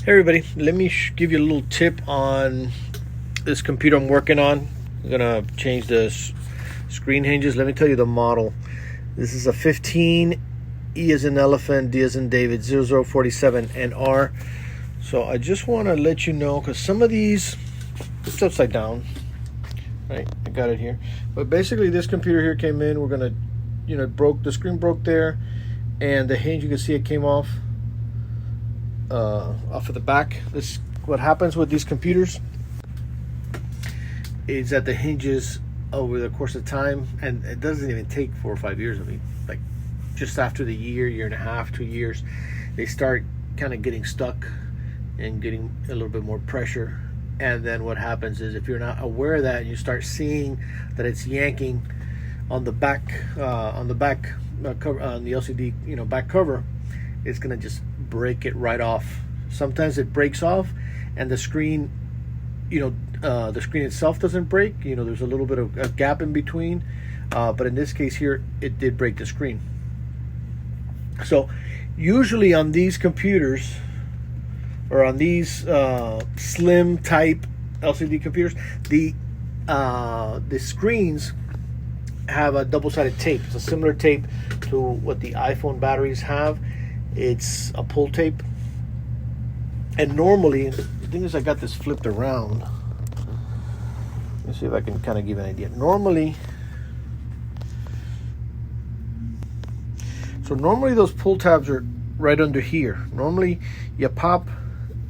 Hey everybody, let me give you a little tip on this computer I'm working on. I'm gonna change the screen hinges. Let me tell you the model. This is a 15 E as in elephant, D as in David, 0047 NR. So I just want to let you know, because some of these, it's upside down, right? I got it here. But basically this computer here came in, we're gonna, the screen broke there, and the hinge, you can see it came off of the back. This, what happens with these computers is that the hinges over the course of time, and it doesn't even take 4 or 5 years. I mean, like just after the year and a half, 2 years, they start kind of getting stuck and getting a little bit more pressure. And then what happens is, if you're not aware of that, and you start seeing that it's yanking on the back, cover, on the LCD, back cover, it's gonna just break it right off. Sometimes it breaks off, and the screen, the screen itself doesn't break. There's a little bit of a gap in between, but in this case here, it did break the screen. So usually on these computers, or on these slim type LCD computers, the screens have a double-sided tape. It's a similar tape to what the iPhone batteries have. It's a pull tape. And normally, the thing is, I got this flipped around. Let's see if I can kind of give an idea. Normally those pull tabs are right under here. Normally you pop,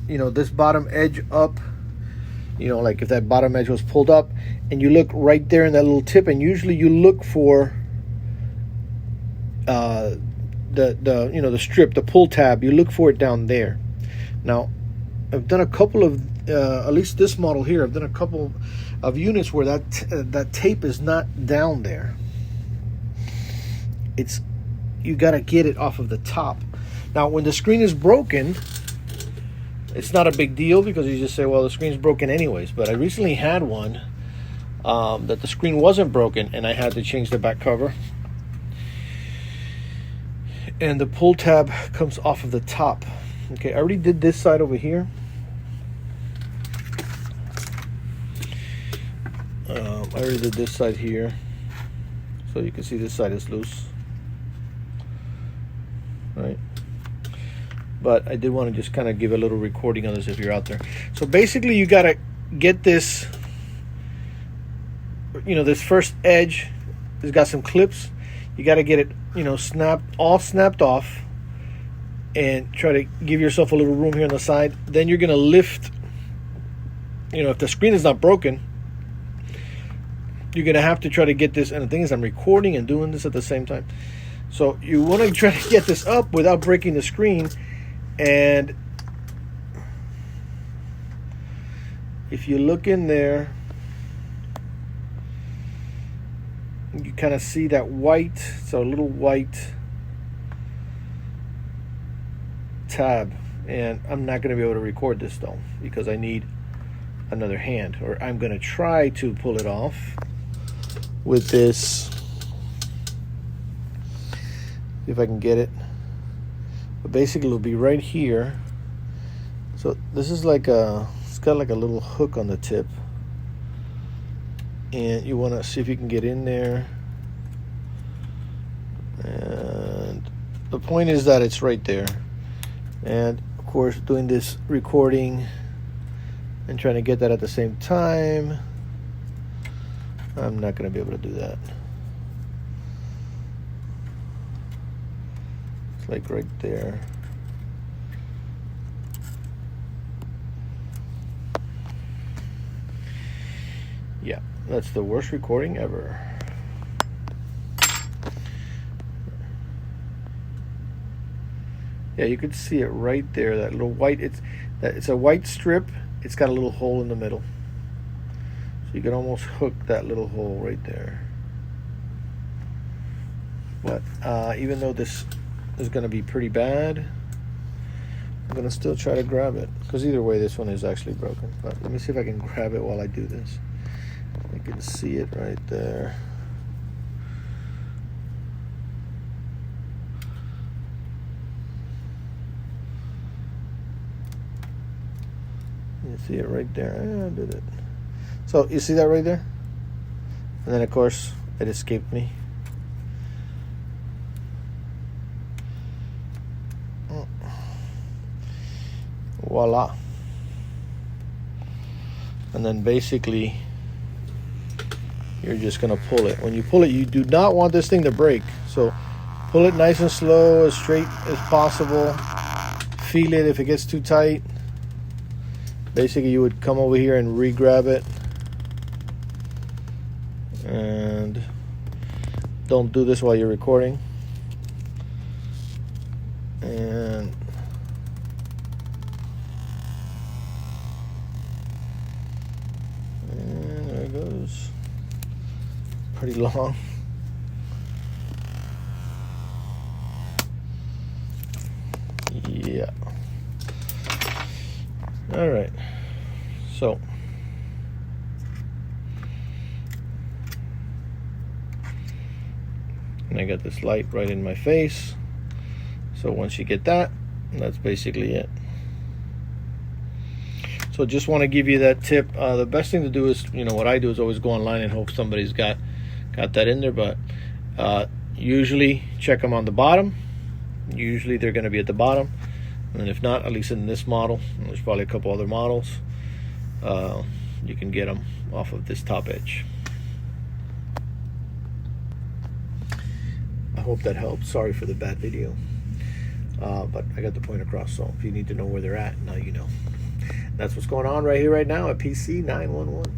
this bottom edge up, like if that bottom edge was pulled up, and you look right there in that little tip, and usually you look for the strip, the pull tab, you look for it down there. Now, I've done a couple of, at least this model here, I've done a couple of units where that tape is not down there. You got to get it off of the top. Now, when the screen is broken, it's not a big deal, because you just say, well, the screen's broken anyways. But I recently had one that the screen wasn't broken, and I had to change the back cover. And the pull tab comes off of the top. Okay, I already did this side over here. I already did this side here. So you can see this side is loose. Right? But I did want to just kind of give a little recording on this if you're out there. So basically you got to get this, this first edge has got some clips. You got to get it, snapped off, and try to give yourself a little room here on the side. Then you're going to lift, if the screen is not broken, you're going to have to try to get this. And the thing is, I'm recording and doing this at the same time. So you want to try to get this up without breaking the screen. And if you look in there, you kind of see that white, so a little white tab. And I'm not going to be able to record this though, because I need another hand, or I'm going to try to pull it off with this, see if I can get it. But basically it'll be right here. So this is it's got like a little hook on the tip, and you want to see if you can get in there. And the point is that it's right there. And of course, doing this recording and trying to get that at the same time, I'm not going to be able to do that. It's like right there. Yeah, that's the worst recording ever. Yeah, you can see it right there. That little white, it's a white strip. It's got a little hole in the middle. So you can almost hook that little hole right there. But even though this is going to be pretty bad, I'm going to still try to grab it, because either way this one is actually broken. But let me see if I can grab it while I do this. You can see it right there. You see it right there. I did it. So you see that right there? And then of course it escaped me. Voila. And then basically you're just gonna pull it. When you pull it, you do not want this thing to break. So pull it nice and slow, as straight as possible. Feel it if it gets too tight. Basically you would come over here and re-grab it. And don't do this while you're recording. And there it goes. Pretty long. Yeah. All right. So and I got this light right in my face. So once you get that, that's basically it. So just want to give you that tip. The best thing to do is, what I do is always go online and hope somebody's got that in there. But usually check them on the bottom. Usually they're going to be at the bottom. And if not, at least in this model, there's probably a couple other models, you can get them off of this top edge. I hope that helps. Sorry for the bad video, but I got the point across. So if you need to know where they're at, now you know. That's what's going on right here, right now at PC 911.